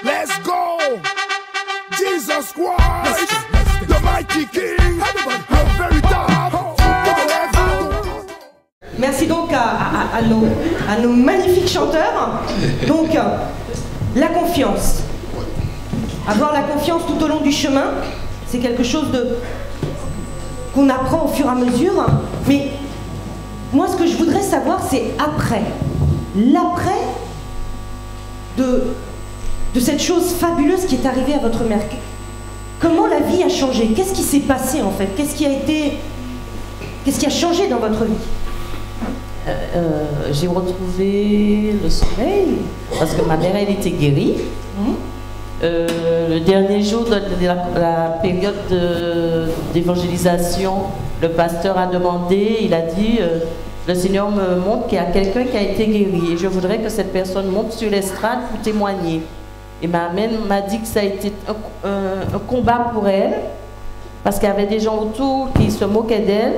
Let's go! Jesus Christ, the mighty King, the very top. Merci donc à nos magnifiques chanteurs. Donc, la confiance. Avoir la confiance tout au long du chemin, c'est quelque chose qu'on apprend au fur et à mesure. Mais moi, ce que je voudrais savoir, c'est après. L'après de cette chose fabuleuse qui est arrivée à votre mère. Comment la vie a changé? Qu'est-ce qui s'est passé en fait? Qu'est-ce qui a changé dans votre vie? J'ai retrouvé le sommeil parce que ma mère elle était guérie. Le dernier jour de la période d'évangélisation, le pasteur a demandé, il a dit le Seigneur me montre qu'il y a quelqu'un qui a été guéri et je voudrais que cette personne monte sur l'estrade pour témoigner. Et ma mère m'a dit que ça a été un combat pour elle parce qu'il y avait des gens autour qui se moquaient d'elle.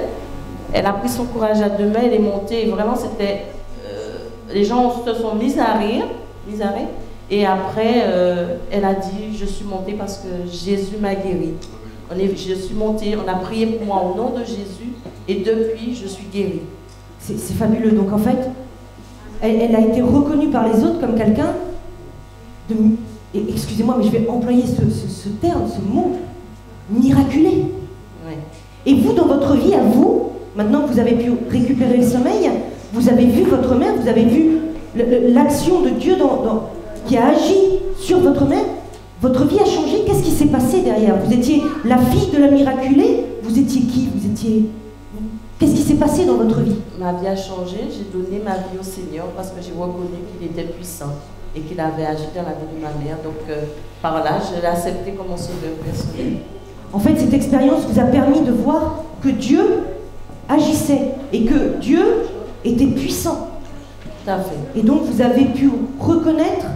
Elle a pris son courage à deux mains, elle est montée et vraiment c'était... les gens se sont mis à rire. Et après, elle a dit, je suis montée parce que Jésus m'a guérie. Je suis montée, on a prié pour moi au nom de Jésus et depuis, je suis guérie. C'est fabuleux. Donc en fait, elle a été reconnue par les autres comme quelqu'un de... Excusez-moi, mais je vais employer ce terme, ce mot, miraculé. Ouais. Et vous, dans votre vie, à vous, maintenant que vous avez pu récupérer le sommeil, vous avez vu votre mère, vous avez vu l'action de Dieu qui a agi sur votre mère. Votre vie a changé. Qu'est-ce qui s'est passé derrière? Vous étiez la fille de la miraculée. Vous étiez qui? Qu'est-ce qui s'est passé dans votre vie? Ma vie a changé. J'ai donné ma vie au Seigneur parce que j'ai reconnu qu'il était puissant et qu'il avait agi dans la vie de ma mère. Donc par là, je l'ai accepté comme mon sauveur personnel. En fait, cette expérience vous a permis de voir que Dieu agissait et que Dieu était puissant. Tout à fait. Et donc vous avez pu reconnaître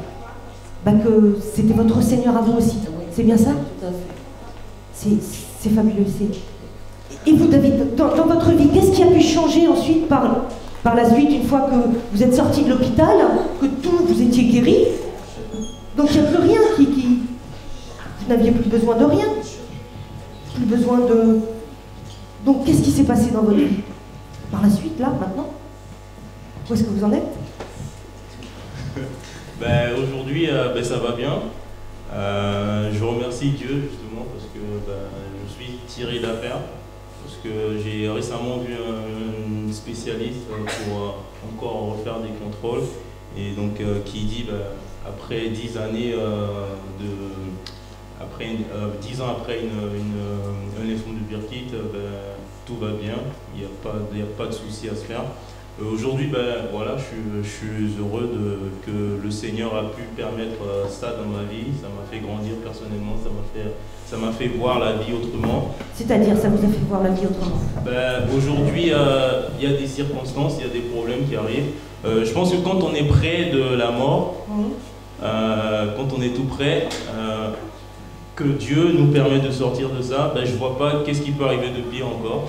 que c'était votre Seigneur à vous aussi. Oui. C'est bien ça? Tout à fait. C'est fabuleux. Et vous, David, dans votre vie, qu'est-ce qui a pu changer ensuite par la suite, une fois que vous êtes sorti de l'hôpital, que vous étiez guéri? Donc il n'y a plus rien vous n'aviez plus besoin de rien. Plus besoin de... Donc qu'est-ce qui s'est passé dans votre vie? Par la suite, là, maintenant? Où est-ce que vous en êtes? Aujourd'hui, ça va bien. Je remercie Dieu justement parce que je suis tiré d'affaire. Parce que j'ai récemment vu un spécialiste pour encore refaire des contrôles. Et donc qui dit après 10 années après 10 ans après un lésion de Burkitt, tout va bien, il n'y a pas de souci à se faire. Aujourd'hui, voilà, je suis heureux que le Seigneur a pu permettre ça dans ma vie. Ça m'a fait grandir personnellement, ça m'a fait voir la vie autrement. C'est-à-dire, ça vous a fait voir la vie autrement? Aujourd'hui, il y a des circonstances, il y a des problèmes qui arrivent. Je pense que quand on est près de la mort, quand on est tout près, que Dieu nous permet de sortir de ça, je ne vois pas qu'est-ce qui peut arriver de pire encore.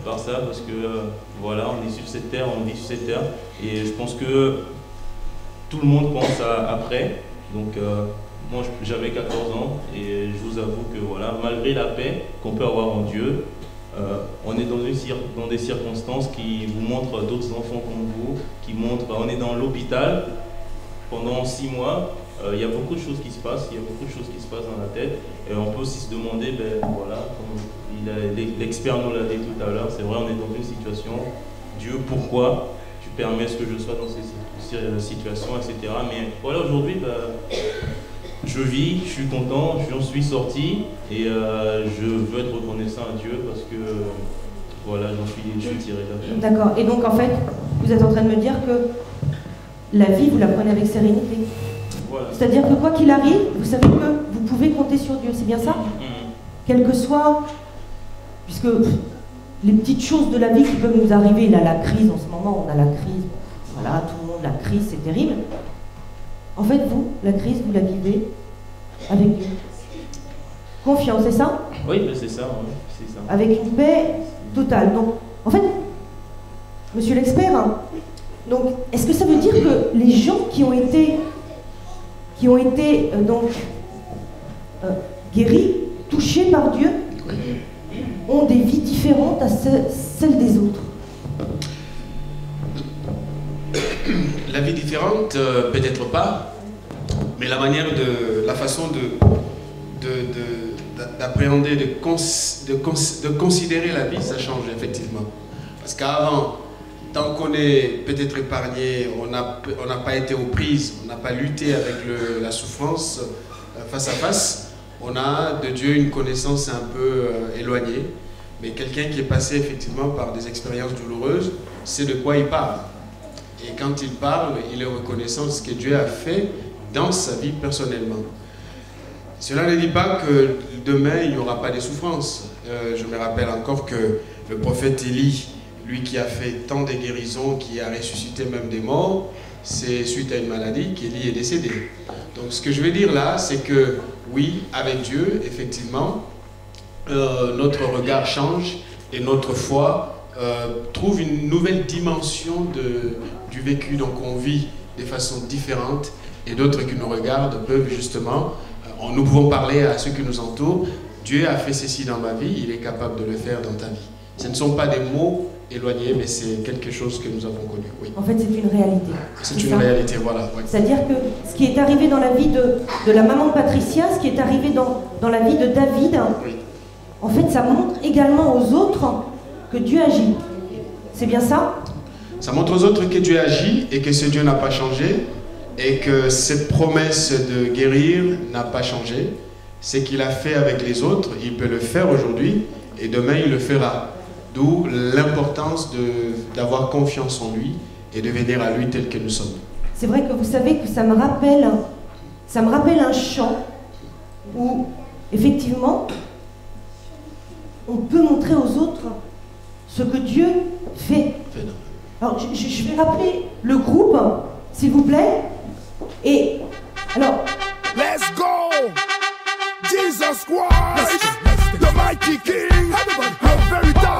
Par ça, parce que voilà, on est sur cette terre, on vit sur cette terre, et je pense que tout le monde pense après. Donc moi j'avais 14 ans et je vous avoue que voilà, malgré la paix qu'on peut avoir en Dieu, on est dans des circonstances qui vous montrent d'autres enfants comme vous, qui montrent, on est dans l'hôpital pendant 6 mois. Il y a beaucoup de choses qui se passent, dans la tête, et on peut aussi se demander, voilà, comme l'expert nous l'a dit tout à l'heure, c'est vrai, on est dans une situation, Dieu, pourquoi tu permets ce que je sois dans ces situations, etc. Mais voilà, aujourd'hui, je vis, je suis content, j'en suis sorti, et je veux être reconnaissant à Dieu parce que, voilà, je suis tiré d'affaire. D'accord, et donc en fait, vous êtes en train de me dire que la vie, vous la prenez avec sérénité. Voilà. C'est-à-dire que quoi qu'il arrive, vous savez que vous pouvez compter sur Dieu, c'est bien ça? Quel que soit, puisque les petites choses de la vie qui peuvent nous arriver, là, la crise, en ce moment, on a la crise, voilà, tout le monde, la crise, c'est terrible. En fait, vous, la crise, vous la vivez avec Dieu. Confiance, c'est ça? Oui, c'est ça, c'est ça. Avec une paix totale. Donc, en fait, monsieur l'expert, donc, est-ce que ça veut dire que les gens qui ont été qui ont été guéris, touchés par Dieu, ont des vies différentes à celles des autres. La vie différente, peut-être pas, mais la façon d'appréhender, de considérer la vie, ça change effectivement. Parce qu'avant, tant qu'on est peut-être épargné, on n'a pas été aux prises, on n'a pas lutté avec la souffrance face à face, on a de Dieu une connaissance un peu éloignée. Mais quelqu'un qui est passé effectivement par des expériences douloureuses, sait de quoi il parle. Et quand il parle, il est reconnaissant de ce que Dieu a fait dans sa vie personnellement. Cela ne dit pas que demain, il n'y aura pas de souffrances. Je me rappelle encore que le prophète Élie, lui qui a fait tant de guérisons, qui a ressuscité même des morts, c'est suite à une maladie qu'Élie est décédé. Donc ce que je veux dire là, c'est que oui, avec Dieu, effectivement, notre regard change et notre foi trouve une nouvelle dimension du vécu. Donc on vit de façon différente et d'autres qui nous regardent peuvent justement, nous pouvons parler à ceux qui nous entourent, Dieu a fait ceci dans ma vie, il est capable de le faire dans ta vie. Ce ne sont pas des mots éloignés, mais c'est quelque chose que nous avons connu. Oui. En fait, c'est une réalité. C'est une réalité, voilà. Oui. C'est-à-dire que ce qui est arrivé dans la vie de la maman de Patricia, ce qui est arrivé dans la vie de David, oui. En fait, ça montre également aux autres que Dieu agit. C'est bien ça? Ça montre aux autres que Dieu agit et que ce Dieu n'a pas changé et que cette promesse de guérir n'a pas changé. Ce qu'il a fait avec les autres, il peut le faire aujourd'hui et demain il le fera. D'où l'importance d'avoir confiance en lui et de venir à lui tel que nous sommes. C'est vrai que vous savez que ça me rappelle un chant où effectivement on peut montrer aux autres ce que Dieu fait. Alors je vais rappeler le groupe, s'il vous plaît. Et alors, let's go, Jesus Christ, the mighty King, a very dark.